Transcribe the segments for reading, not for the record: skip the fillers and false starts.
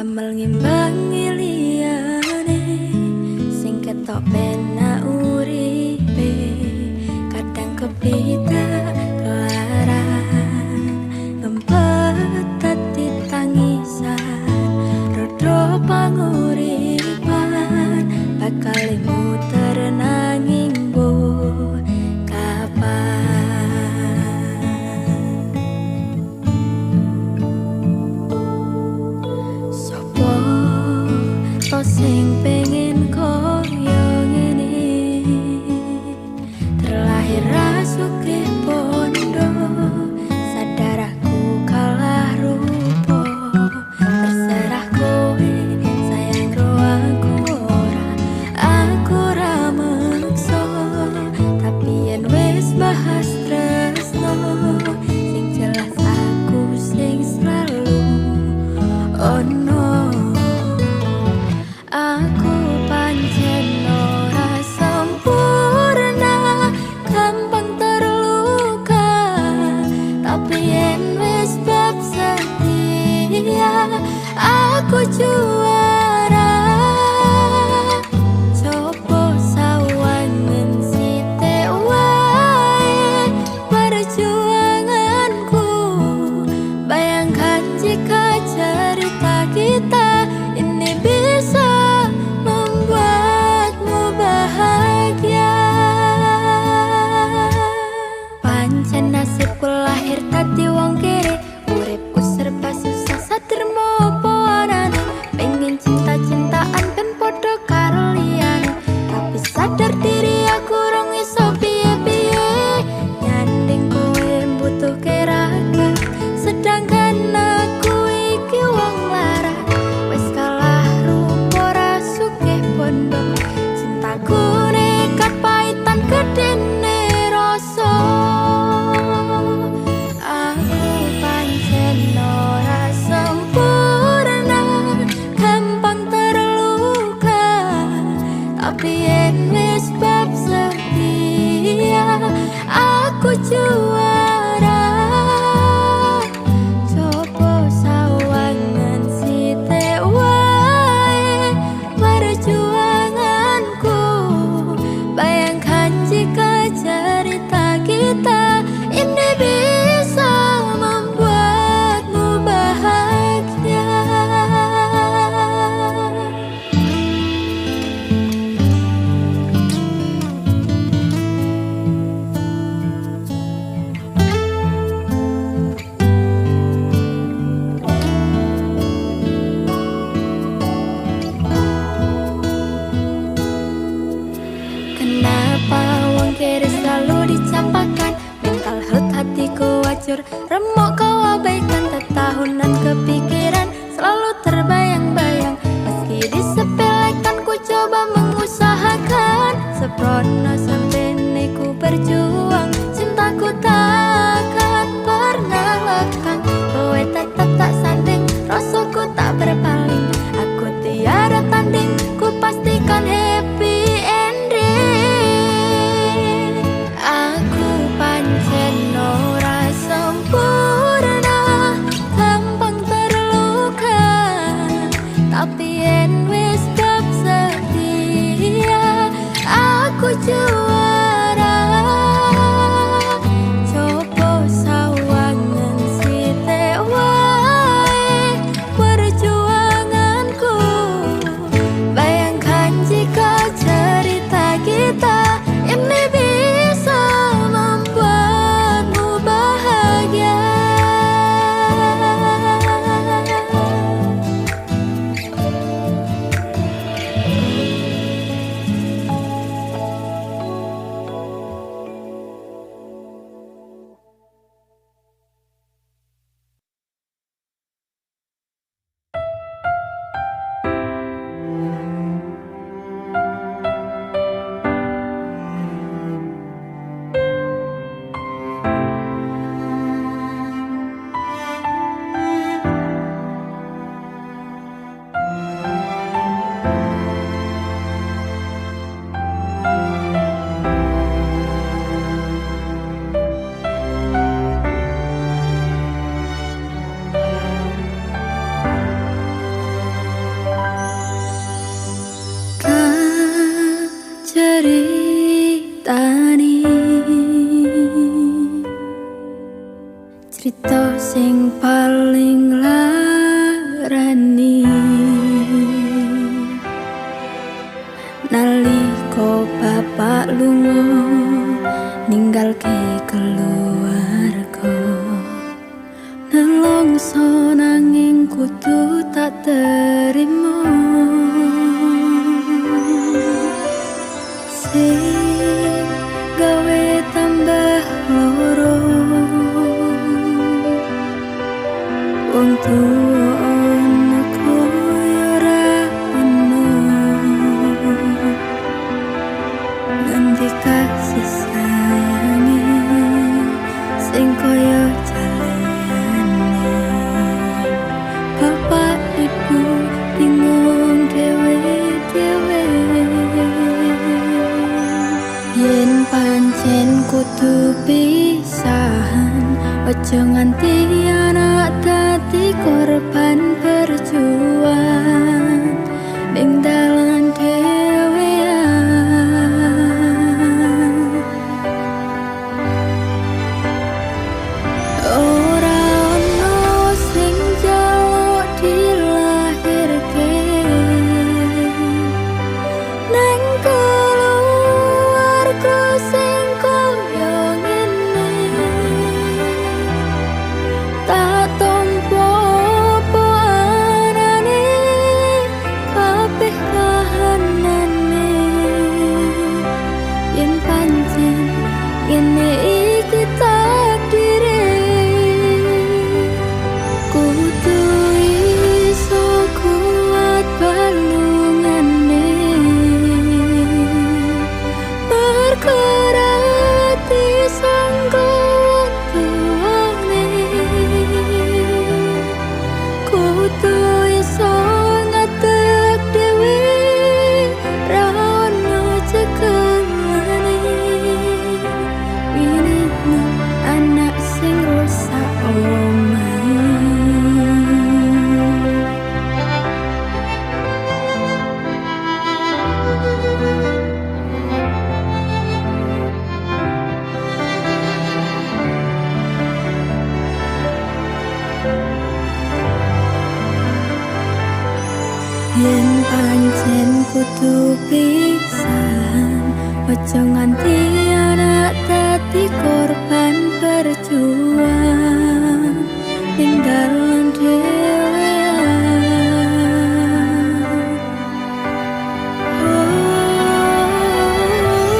Damel ngimbangi liyane sing ketok penak uripe, kadang kepita kelaran ngempet dadi tangisan, rodho panguripan bakal muter nanging mbok to sing pengen koyo ngene, terlahir rasukih bondo, sadar aku kalah rupa, terserah kowe sayang ro aku ra meksa, tapi yen wis bahas tresno sing jelas aku sing selalu ono. Aku pancen ora sempurna, gampang terluka, tapi yen wis bab setia aku juara. Coba sawangen sithik wae perjuanganku, bayangkan jika cerita kita ini bisa nasibku lahir tadi wong kere, uripku serba susah satrimo apa anane, pengen cinta-cintaan ben padha karo liyane, tapi sadar diri aku rong iso piye-piye, nyanding kowe mbutuhke raga, sedangkan aku iki wong lara, wis kalah rupa ra sugih bondo, cintaku nekat paitan gedene rasa. Tapi yen wis bab setia aku juara. Coba sawangan sithik wae perjuanganku, bayangkan jika cerita kita ini bisa membuatmu bahagia. Kenapa wong kere selalu dicampakan, mental health hatiku wajur, remuk kau abaikan, tetahunan kepikiran selalu terbayang-bayang, meski disepelekan ku coba mengusahakan, seprono sampai ku berjuang, cintaku takkan pernah lekang, kowe tetap tak sanding, rasaku tak berpaling, aku tiada tanding, ku pastikan happy. Tapi yen wis bab setia aku juara. bapak lunga ninggalke keluarga. Nelongso nanging kudu tak terima. Sing gawe tambah loro wong tuwa ana koyo ora ono. Nganti kasih sayange sing koyo jalane. Bapak ibu bingung dhewe-dhewe. Yen pancen kudu pisahan, ojo nganti anak dadi korban perjuangan ning dalan dhewean. Ora ono sing njaluk dilahirke nang keluarga sing koyo ngene. Tak tompo apa anane kabeh kahanane. Yen pancen ngene iki takdire, kudu iso kuat balungane. Bergerak disangka wong tuane, kudu iso ngadeg dhewe ra ono cekelane. Winine anak sing rusak omahe. Yen pancen kudu pisahan, ojo nganti anak dadi korban perjuangan ning dalan dhewean.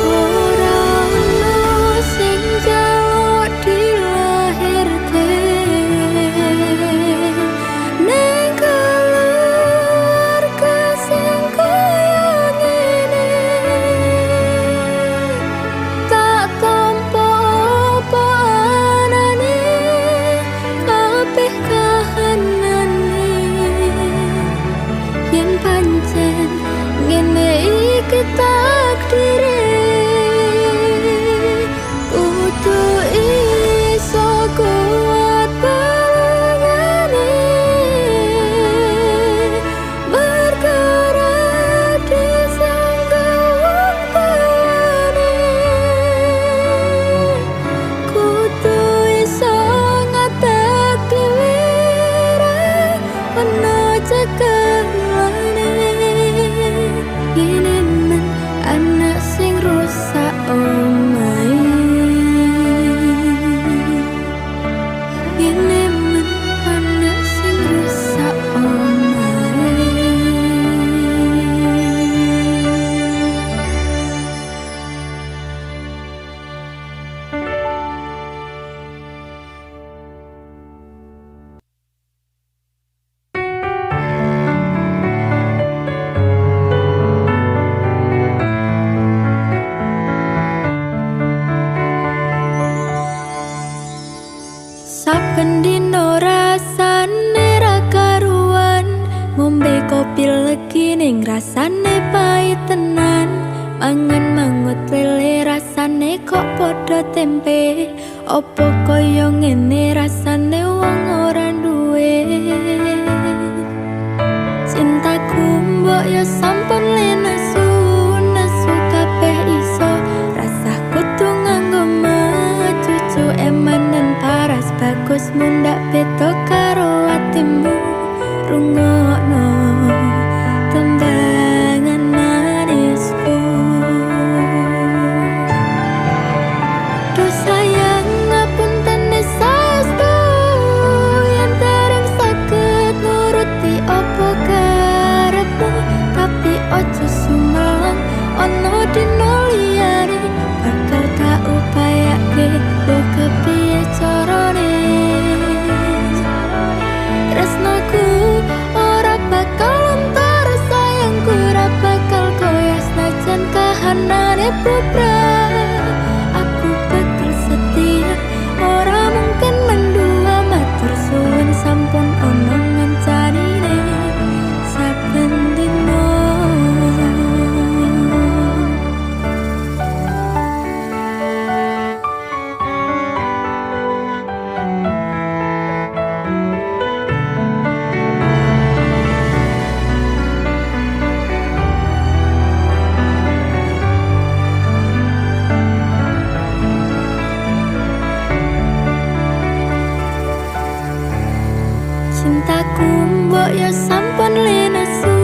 Ora ono sing njaluk dilahirke nang keluarga sing koyo ngene. Tak tompo apa anane kabeh kahanane. Yen pancen ngene iki takdire, kudu iso kuat balungane. Bergerak disangka wong tuane, kudu iso ngadeg dhewe ra ono cekelane. Ini men anak sing rusak omahe. Ini men anak sing rusak omahe. Saben dino rasane ra karuan, ngombe kopi legi ning rasane pahit tenan. Mangan mangut lele rasane kok padha tempe. Opo koyo ngene rasane wong ora duwe. Cintaku mbok yo sampun lenesu, nesu kabeh iso. Rasah kudu nganggo cucu emanen paras bagus mundak beda karo atimu. Rungokno tembangan manisku. dino liyane bakal tak upayake mbok kepiye carane. Tresnaku ora bakal lontar, sayangku ora bakal koyo senajan kahanane bubrah. Aku bakal setia, ora mungkin mendua, matur suwun sampun ono ngencanine saben dino. Cintaku mbok yo sampun nesu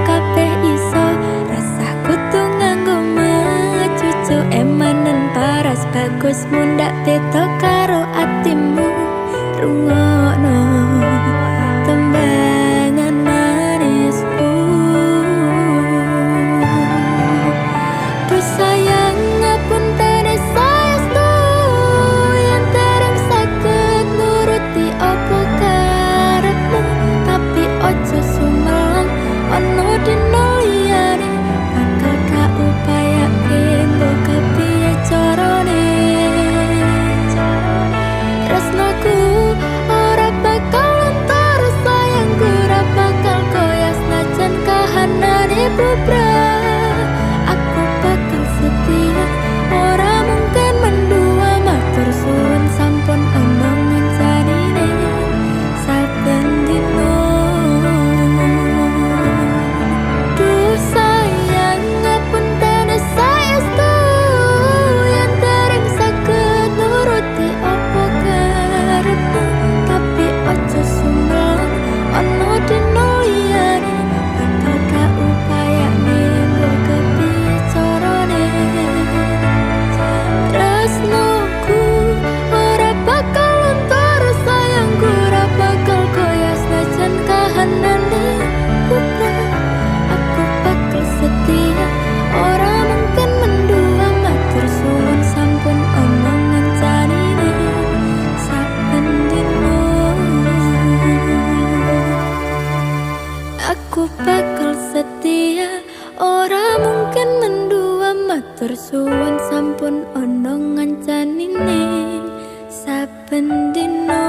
kabeh iso, rasah kudu nganggo cucu emanen paras bagus mundak beda karo atimu. Rungokno tembangan manisku, duh sayang ngapuntene saestu yen dereng saged nuruti apa karepmu, tapi ojo sumelang ono dino liyane bakal tak upayake mbok kepiye carane. Tresnaku ora bakal lontar, sayangku ora bakal koyo senajan kahanane bubrah. Aku bakal setia, ora mungkin mendua, matur suwun sampun ono ngencanine saben dino. Duh sayang ngapuntene saestu yen dereng saged nuruti apa karepmu, tapi ojo sumelang ono dino liyane bakal tak upayane mbok kepiye carane. Tresnaku ora bakal lontar, sayangku ora bakal koyo senajan kahanane bubrah. Aku bakal setia, ora mungkin mendua, matur suwun sampun ono ngencanine saben dino. Aku bakal setia, ora mungkin mendua, matur suwun sampun ono ngencanine saben dino.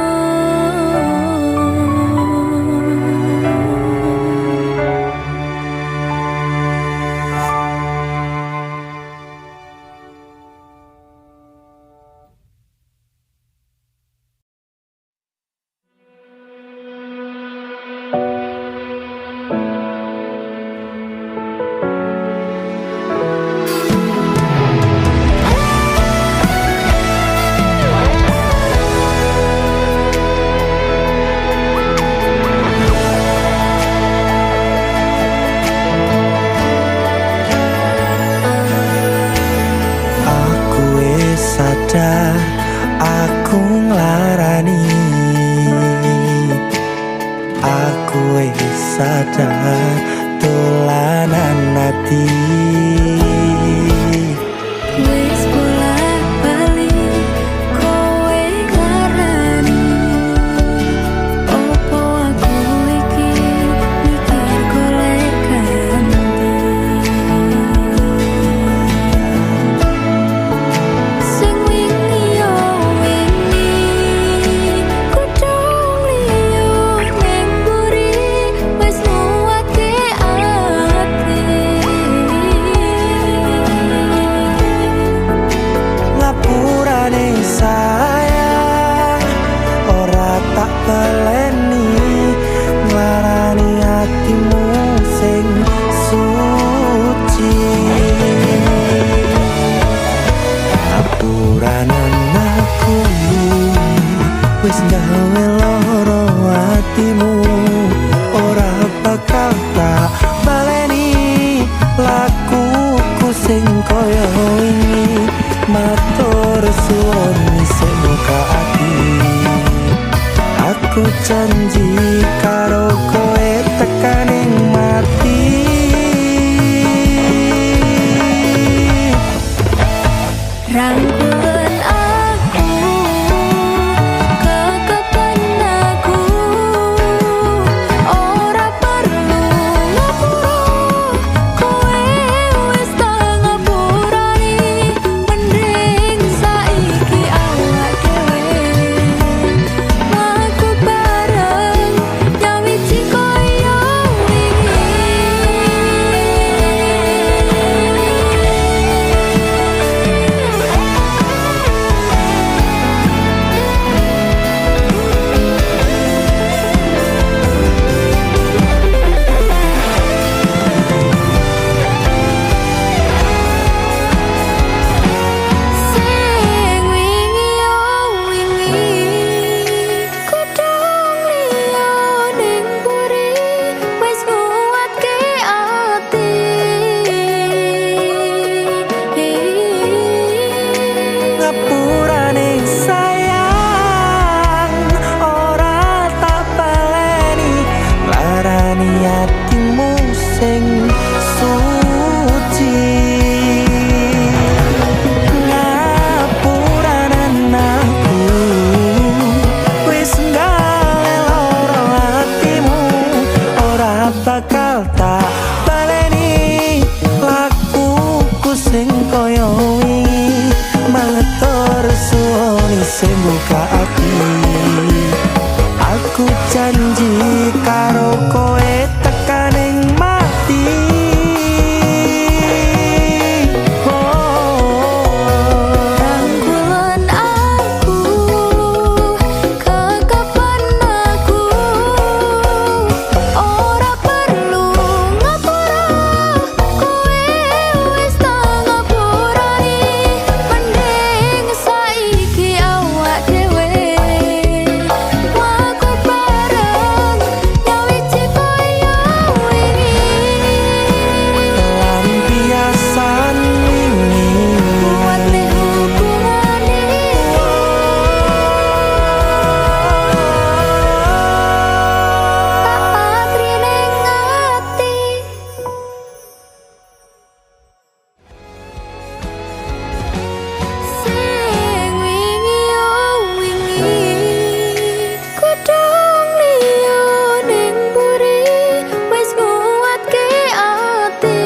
Sadar aku nglarani, aku wis sadar dolanan ati. Wis bolak-balik kowe ngarani, opo aku iki mikir golek ganti. Sing wingi yo wingi kudu liyo ning mburi, wis muake ati. Ngapurane sayang ora tak baleni, nglarani atimu sing suci. Ngapuranen aku wis gawe loro atimu, ora bakal tak baleni lakuku sing koyo wingi. Matur suwun sing muka ati, aku janji karo kowe tekaning mati. bakal tak baleni lakuku sing koyo wingi matur suwoni sing buka ati. Aku janji karo kowe tekaning mati. Rangkulan aku, kekapan aku, ora perlu ngapura, kowe wis tak ngapurani. Mending saiki awak dhewe mlaku bareng nyawiji koyo wingi. Lampiasan wingi Kuat nih hubungane. Tak patri ning ati. Sing wingi yo wingi, kudung liya ning mburi wis nguwatke ati.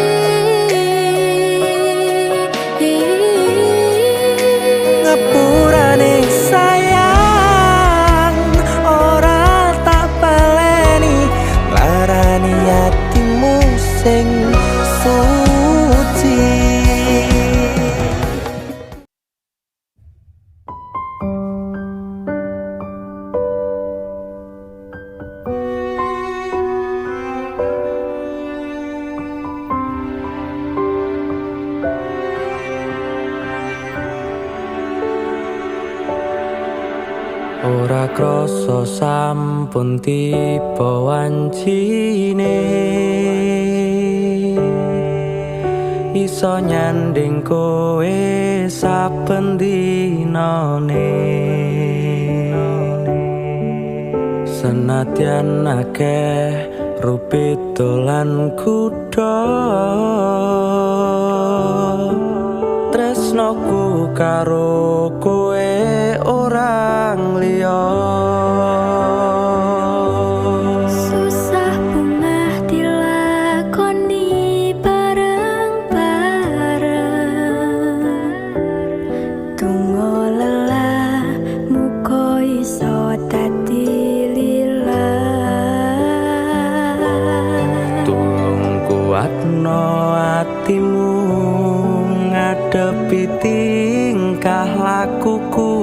ngapurane sayang ora tak baleni larani atimu sing suci. Ora krasa sampun tiba wancine iso nyanding kowe saben dinane. Senadyan akeh rupita lan kuda tresnoku karo kowe orang liya. Susah bungah dilakoni bareng-bareng. Tunggu lelah muka iso dadi lillah. Tulung kuatno atimu ngadepi tingkah lakuku.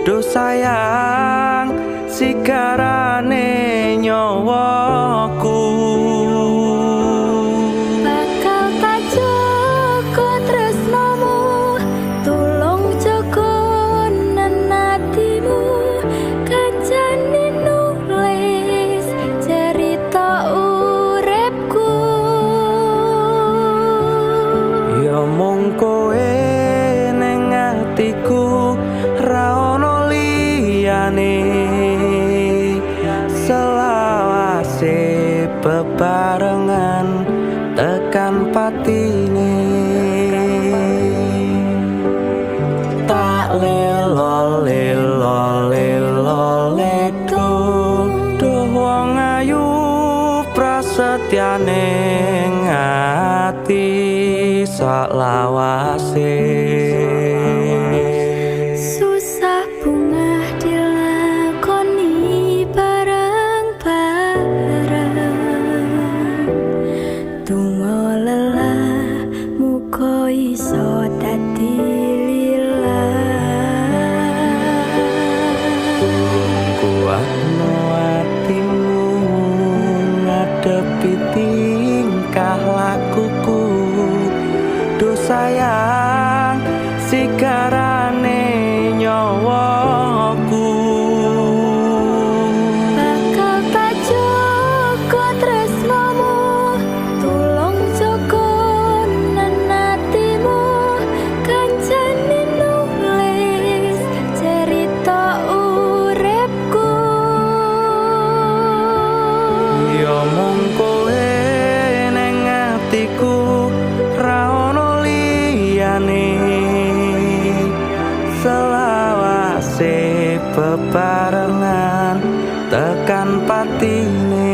Duh sayang sigarane nyawaku. Bakal tak jaga tresnamu, tulung jaga nenatimu. Kancane nulis cerita uripku. Ya mung kowe ning atiku ra ono liyane. Selawase bebarengan tekan patine. Tak lelo lelo lelo ledo duh wong ayu prasetyane ngati saklawase. Susah bungah dilakoni bareng-bareng. Tunggu lelah muka iso dadi lillah. Kuatno atimu ngadepi tingkah lakuku. Duh sayang sigarane nyawaku. Bakal tak jaga tresnamu, tulung jaga nenatimu. Kancane nulis cerita uripku. Ya mung kowe ning atiku ra ono liyane. Selawase bebarengan tekan patine.